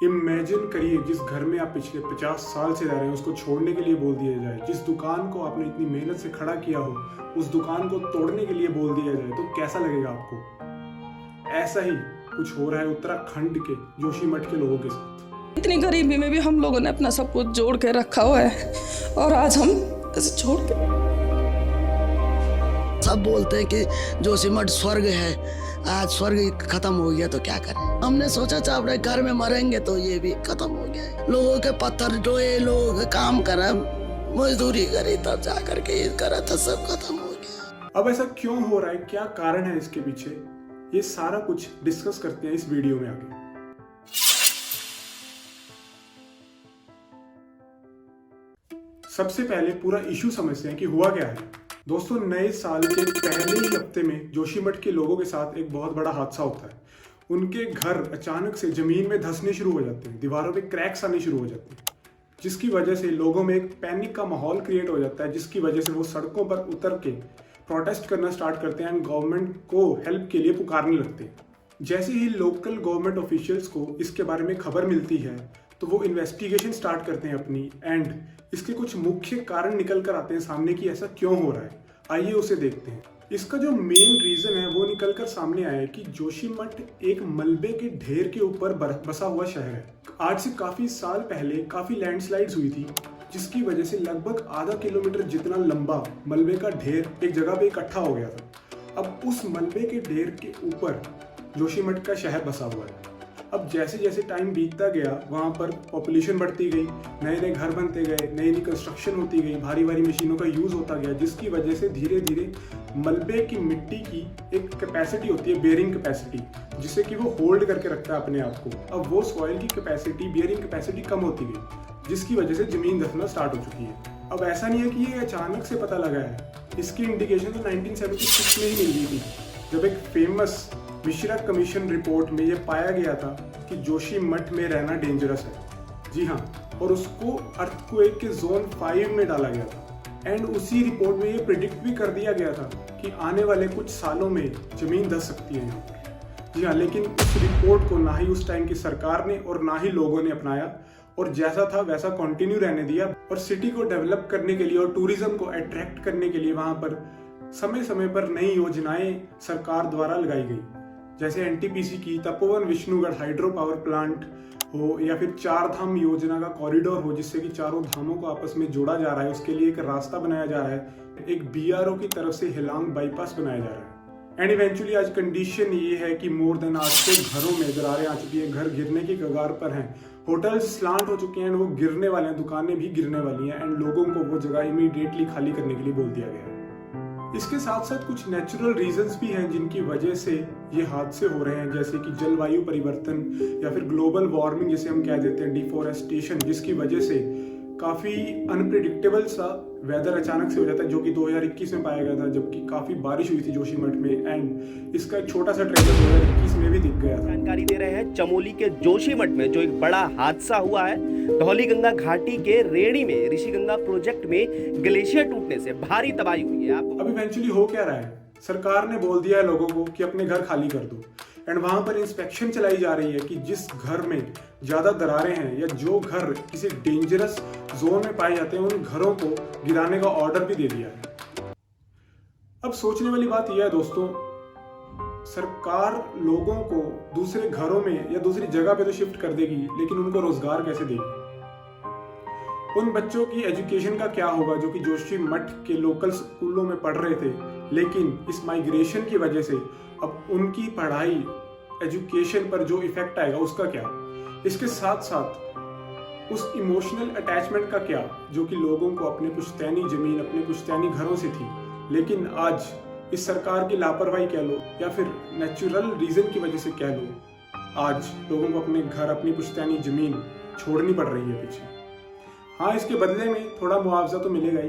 Imagine करिए जिस घर में आप पिछले 50 साल से रह रहे हैं उसको छोड़ने के लिए बोल दिया जाए, जिस दुकान को आपने इतनी मेहनत से खड़ा किया हो उस दुकान को तोड़ने के लिए बोल दिया जाए तो कैसा लगेगा आपको। ऐसा ही कुछ हो रहा है उत्तराखंड के जोशीमठ के लोगों के साथ। इतनी गरीबी में भी हम लोगों ने अपना सब कुछ जोड़ के रखा हुआ है और आज हम इसे छोड़ के। सब बोलते हैं कि जोशीमठ स्वर्ग है, आज स्वर्ग खत्म हो गया तो क्या करें। हमने सोचा था अपने घर में मरेंगे तो ये भी खत्म हो गया है। लोगों के पत्थर ढोए, लोग काम करा, मजदूरी करी, तब जा करके ये करा था, सब खत्म हो गया। अब ऐसा क्यों हो रहा है, क्या कारण है इसके पीछे, ये सारा कुछ डिस्कस करते हैं इस वीडियो में आगे। सबसे पहले पूरा इशू समझते हैं कि हुआ क्या है। दोस्तों, नए साल के पहले ही हफ्ते में जोशीमठ के लोगों के साथ एक बहुत बड़ा हादसा होता है। उनके घर अचानक से जमीन में धंसने शुरू हो जाते हैं, दीवारों पे क्रैक्स आने शुरू हो जाते हैं, जिसकी वजह से लोगों में एक पैनिक का माहौल क्रिएट हो जाता है, जिसकी वजह से वो सड़कों पर उतर के प्रोटेस्ट करना स्टार्ट करते हैं, गवर्नमेंट को हेल्प के लिए पुकारने लगते हैं। जैसे ही लोकल गवर्नमेंट ऑफिशियल्स को इसके बारे में खबर मिलती है तो वो इन्वेस्टिगेशन स्टार्ट करते हैं अपनी, एंड इसके कुछ मुख्य कारण निकल कर आते हैं सामने कि ऐसा क्यों हो रहा है। आइए उसे देखते हैं। इसका जो मेन रीजन है वो निकल कर सामने आया है कि जोशीमठ एक मलबे के ढेर के ऊपर बसा हुआ शहर है। आज से काफी साल पहले काफी लैंडस्लाइड्स हुई थी, जिसकी वजह से लगभग आधा किलोमीटर जितना लंबा मलबे का ढेर एक जगह पे इकट्ठा हो गया था। अब उस मलबे के ढेर के ऊपर जोशीमठ का शहर बसा हुआ है। अब जैसे जैसे टाइम बीतता गया वहाँ पर पॉपुलेशन बढ़ती गई, नए नए घर बनते गए, नई नई कंस्ट्रक्शन होती गई, भारी भारी मशीनों का यूज़ होता गया, जिसकी वजह से धीरे धीरे मलबे की मिट्टी की एक कैपेसिटी होती है, बेयरिंग कैपेसिटी, जिसे कि वो होल्ड करके रखता है अपने आप को। अब वो सॉइल की कैपेसिटी, बेयरिंग कैपेसिटी कम होती गई, जिसकी वजह से ज़मीन धंसना स्टार्ट हो चुकी है। अब ऐसा नहीं है कि ये अचानक से पता लगा है, इसकी इंडिकेशन तो 1976 में ही मिल गई थी, जब एक फेमस मिश्रा कमीशन रिपोर्ट में यह पाया गया था कि जोशीमठ में रहना डेंजरस है। जी हाँ, और उसको अर्थक्वेक के जोन 5 में डाला गया था। एंड उसी रिपोर्ट में ये प्रिडिक्ट भी कर दिया गया था कि आने वाले कुछ सालों में जमीन धंस सकती है यहाँ पर। जी हाँ, लेकिन उस रिपोर्ट को ना ही उस टाइम की सरकार ने और ना ही लोगों ने अपनाया, और जैसा था वैसा कंटिन्यू रहने दिया। और सिटी को डेवलप करने के लिए और टूरिज्म को अट्रैक्ट करने के लिए वहाँ पर समय समय पर नई योजनाएं सरकार द्वारा लगाई गई, जैसे एनटीपीसी की Tapovan Vishnugarh hydro power plant हो, या फिर चार धाम योजना का कॉरिडोर हो, जिससे कि चारों धामों को आपस में जोड़ा जा रहा है, उसके लिए एक रास्ता बनाया जा रहा है, एक बीआरओ की तरफ से हिलांग बाईपास बनाया जा रहा है। एंड इवेंचुअली आज कंडीशन ये है कि मोर देन 800 घरों में दरारें आ चुकी है, घर गिरने की कगार पर हैं, होटल्स स्लांट हो चुके हैं, वो गिरने वाले हैं, दुकानें भी गिरने वाली हैं, एंड लोगों को वो जगह इमीडिएटली खाली करने के लिए बोल दिया गया है। इसके साथ साथ कुछ नेचुरल रीजंस भी हैं जिनकी वजह से ये हादसे हो रहे हैं, जैसे कि जलवायु परिवर्तन या फिर ग्लोबल वार्मिंग जिसे हम कह देते हैं, डिफोरेस्टेशन, जिसकी वजह से काफ़ी अनप्रिडिक्टेबल सा वेदर अचानक से हो जाता है, जो कि 2021 में पाया गया था, जबकि काफ़ी बारिश हुई थी जोशीमठ में। एंड इसका एक छोटा सा ट्रेलर 2021 में भी दिख गया था। जानकारी दे रहे हैं चमोली के जोशीमठ में जो एक बड़ा हादसा हुआ है। धौलीगंगा घाटी के रेणी में ऋषिगंगा प्रोजेक्ट में ग्लेशियर टूटने से भारी तबाही हुई है। अब इवेंचुअली हो क्या रहा है, सरकार ने बोल दिया है लोगों को कि अपने घर खाली कर दो, एंड वहां पर इंस्पेक्शन चलाई जा रही है कि जिस घर में ज्यादा दरारें हैं या जो घर किसी डेंजरस जोन में पाए जाते हैं उन घरों को गिराने का ऑर्डर भी दे दिया है। अब सोचने वाली बात यह है दोस्तों, सरकार लोगों को दूसरे घरों में या दूसरी जगह पे तो शिफ्ट कर देगी, लेकिन उनको रोजगार कैसे देगी? उन बच्चों की एजुकेशन का क्या होगा जो कि जोशीमठ के लोकल स्कूलों में पढ़ रहे थे, लेकिन इस माइग्रेशन की वजह से अब उनकी पढ़ाई, एजुकेशन पर जो इफेक्ट आएगा उसका क्या? इसके साथ साथ उस इमोशनल अटैचमेंट का क्या जो कि लोगों को अपने पुश्तैनी जमीन, अपने पुश्तैनी घरों से थी, लेकिन आज इस सरकार की लापरवाही कह लो या फिर नेचुरल रीजन की वजह से कह लो, आज लोगों को अपने घर, अपनी पुश्तैनी जमीन छोड़नी पड़ रही है पीछे। हाँ, इसके बदले में थोड़ा मुआवजा तो मिलेगा ही,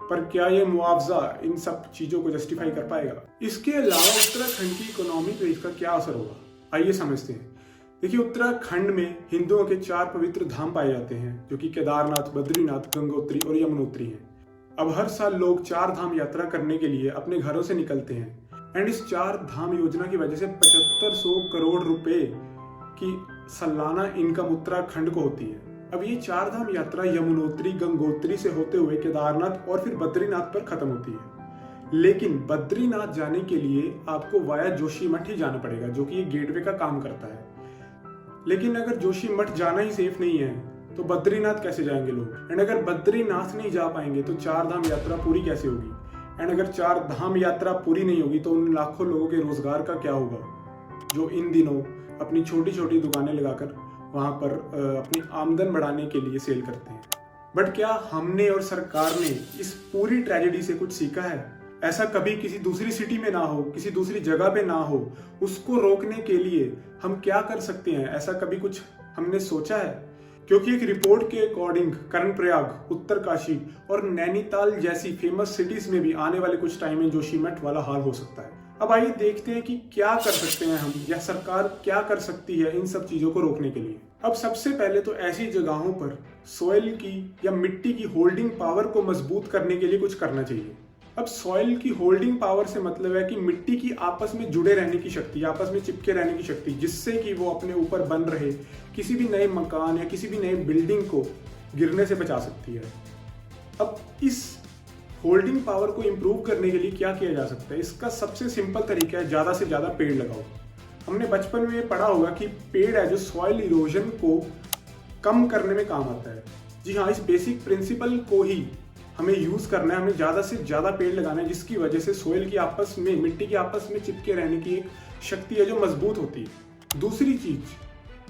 पर क्या ये मुआवजा इन सब चीजों को जस्टिफाई कर पाएगा? इसके अलावा उत्तराखंड की इकोनॉमी पे इसका क्या असर होगा, आइए समझते हैं। देखिए, उत्तराखंड में हिंदुओं के 4 पवित्र धाम पाए जाते हैं, जो कि केदारनाथ, बद्रीनाथ, गंगोत्री और यमुनोत्री हैं। अब हर साल लोग 4 धाम यात्रा करने के लिए अपने घरों से निकलते हैं, एंड इस 4 धाम योजना की वजह से 7500 करोड़ रुपए की सालाना इनकम उत्तराखंड को होती है। अब ये 4 धाम यात्रा यमुनोत्री गंगोत्री से होते हुए केदारनाथ और फिर बद्रीनाथ पर खत्म होती है। लेकिन बद्रीनाथ जाने के लिए आपको वाया जोशीमठ ही जाना पड़ेगा, जो कि ये गेटवे का काम करता है। लेकिन अगर जोशीमठ जाना ही सेफ नहीं है तो बद्रीनाथ कैसे जाएंगे लोग? एंड अगर बद्रीनाथ नहीं जा पाएंगे तो 4 धाम यात्रा पूरी कैसे होगी? एंड अगर 4 धाम यात्रा पूरी नहीं होगी तो उन लाखों लोगों के रोजगार का क्या होगा, जो इन दिनों अपनी छोटी छोटी दुकानें लगाकर वहां पर अपनी आमदन बढ़ाने के लिए सेल करते हैं। बट क्या हमने और सरकार ने इस पूरी ट्रेजेडी से कुछ सीखा है? ऐसा कभी किसी दूसरी सिटी में ना हो, किसी दूसरी जगह पे ना हो। उसको रोकने के लिए हम क्या कर सकते हैं, ऐसा कभी कुछ हमने सोचा है? क्योंकि एक रिपोर्ट के अकॉर्डिंग कर्णप्रयाग, उत्तरकाशी और नैनीताल जैसी फेमस सिटीज में भी आने वाले कुछ टाइम में जोशीमठ वाला हाल हो सकता है। अब आइए देखते हैं कि क्या कर सकते हैं हम, या सरकार क्या कर सकती है इन सब चीजों को रोकने के लिए। अब सबसे पहले तो ऐसी जगहों पर सॉइल की या मिट्टी की होल्डिंग पावर को मजबूत करने के लिए कुछ करना चाहिए। अब सॉइल की होल्डिंग पावर से मतलब है कि मिट्टी की आपस में जुड़े रहने की शक्ति, आपस में चिपके रहने की शक्ति, जिससे कि वो अपने ऊपर बन रहे किसी भी नए मकान या किसी भी नए बिल्डिंग को गिरने से बचा सकती है। अब इस होल्डिंग पावर को इंप्रूव करने के लिए क्या किया जा सकता है? इसका सबसे सिंपल तरीका है ज़्यादा से ज़्यादा पेड़ लगाओ। हमने बचपन में ये पढ़ा होगा कि पेड़ है जो सॉइल इरोजन को कम करने में काम आता है। जी हाँ, इस बेसिक प्रिंसिपल को ही हमें यूज करना है। हमें ज्यादा से ज्यादा पेड़ लगाना है, जिसकी वजह से सोइल की आपस में, मिट्टी की आपस में चिपके रहने की एक शक्ति है जो मजबूत होती है। दूसरी चीज,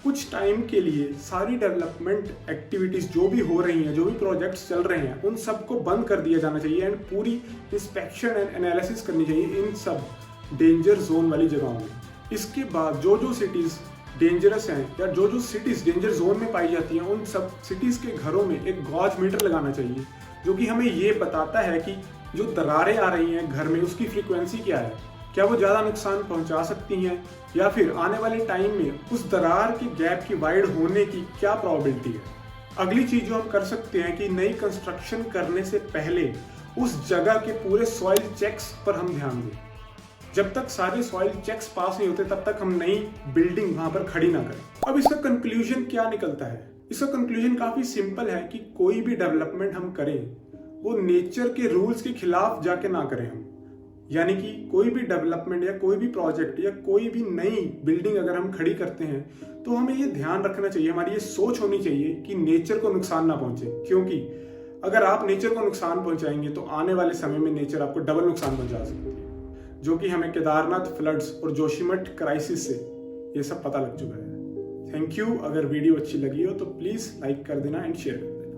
कुछ टाइम के लिए सारी डेवलपमेंट एक्टिविटीज जो भी हो रही हैं, जो भी प्रोजेक्ट्स चल रहे हैं, उन सबको बंद कर दिया जाना चाहिए एंड पूरी इंस्पेक्शन एंड एनालिसिस करनी चाहिए इन सब डेंजर जोन वाली जगहों में। इसके बाद जो सिटीज डेंजरस हैं या जो सिटीज डेंजर जोन में पाई जाती हैं, उन सब सिटीज के घरों में एक गॉज मीटर लगाना चाहिए, जो कि हमें ये बताता है कि जो दरारें आ रही हैं घर में उसकी फ्रीक्वेंसी क्या है, क्या वो ज़्यादा नुकसान पहुंचा सकती हैं, या फिर आने वाले टाइम में उस दरार के गैप की वाइड होने की क्या प्रोबेबिलिटी है। अगली चीज जो हम कर सकते हैं कि नई कंस्ट्रक्शन करने से पहले उस जगह के पूरे सॉइल चेक्स पर हम ध्यान दें। जब तक सारे सॉइल चेक्स पास नहीं होते तब तक हम नई बिल्डिंग वहां पर खड़ी ना करें। अब इसका कंक्लूजन क्या निकलता है? इसका कंक्लूजन काफी सिंपल है कि कोई भी डेवलपमेंट हम करें वो नेचर के रूल्स के खिलाफ जाके ना करें हम। यानी कि कोई भी डेवलपमेंट या कोई भी प्रोजेक्ट या कोई भी नई बिल्डिंग अगर हम खड़ी करते हैं तो हमें ये ध्यान रखना चाहिए, हमारी ये सोच होनी चाहिए कि नेचर को नुकसान ना पहुंचे। क्योंकि अगर आप नेचर को नुकसान पहुंचाएंगे तो आने वाले समय में नेचर आपको डबल नुकसान पहुंचा सकती है, जो कि हमें केदारनाथ फ्लड्स और जोशीमठ क्राइसिस से ये सब पता लग चुका है। Thank you. अगर वीडियो अच्छी लगी हो तो प्लीज लाइक कर देना एंड शेयर कर देना।